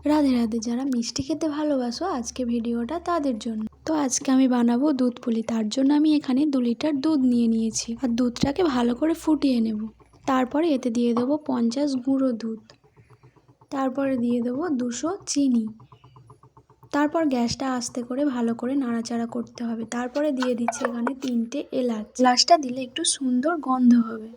রাধে রাধে, যারা মিষ্টি খেতে ভালোবাসো আজকে ভিডিওটা তাদের জন্য। তো আজকে আমি বানাবো দুধ পুলি। তার জন্য আমি এখানে 2 লিটার দুধ নিয়েছি আর দুধটাকে ভালো করে ফুটিয়ে নেব। তারপরে এতে দিয়ে দেবো 50 গুঁড়ো দুধ, তারপরে দিয়ে দেবো 200 চিনি। তারপর গ্যাসটা আস্তে করে ভালো করে নাড়াচাড়া করতে হবে। তারপরে দিয়ে দিচ্ছি এখানে 3টে এলাচ। এলাচটা দিলে একটু সুন্দর গন্ধ হবে।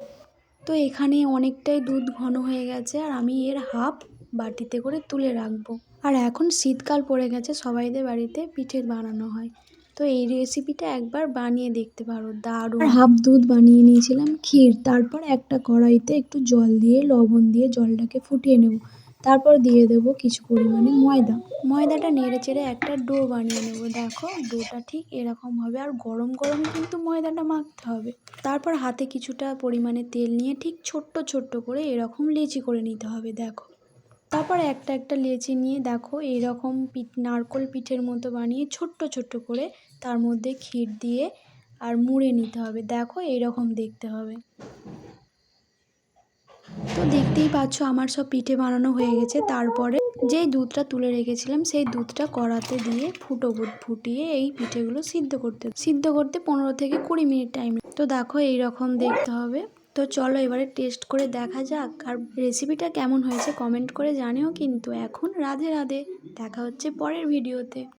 তো এখানে অনেকটাই দুধ ঘন হয়ে গেছে আর আমি এর হাফ বাটিতে করে তুলে রাখবো। আর এখন শীতকাল পড়ে গেছে, সবাইদের বাড়িতে পিঠে বানানো হয়। তো এই রেসিপিটা একবার বানিয়ে দেখতে পারো, দারুণ। আর হাফ দুধ বানিয়ে নিয়েছিলাম ক্ষীর। তারপর একটা কড়াইতে একটু জল দিয়ে লবণ দিয়ে জলটাকে ফুটিয়ে নেব। তারপর দিয়ে দেবো কিছু পরিমাণে ময়দাটা নেড়ে চেড়ে একটা ডো বানিয়ে নেব। দেখো ডোটা ঠিক এরকম হবে আর গরম গরমে কিন্তু ময়দাটা মাখতে হবে। তারপর হাতে কিছুটা পরিমাণে তেল নিয়ে ঠিক ছোট্ট ছোট্ট করে এরকম লেচি করে নিতে হবে। দেখো তারপর একটা একটা লেচি নিয়ে দেখো এইরকম নারকোল পিঠের মতো বানিয়ে ছোট্ট ছোট্ট করে তার মধ্যে ক্ষীর দিয়ে আর মুড়ে নিতে হবে। দেখো এইরকম দেখতে হবে। তো দেখতেই পাচ্ছ আমার সব পিঠে বানানো হয়ে গেছে। তারপরে যেই দুধটা তুলে রেখেছিলাম সেই দুধটা কড়াতে দিয়ে ফুটিয়ে এই পিঠেগুলো সিদ্ধ করতে 15 থেকে 20 মিনিট টাইম। তো দেখো এইরকম দেখতে হবে। তো চলো এবারে টেস্ট করে দেখা যাক। আর রেসিপিটা কেমন হয়েছে কমেন্ট করে জানিও কিন্তু। এখন রাধে রাধে, দেখা হচ্ছে পরের ভিডিওতে।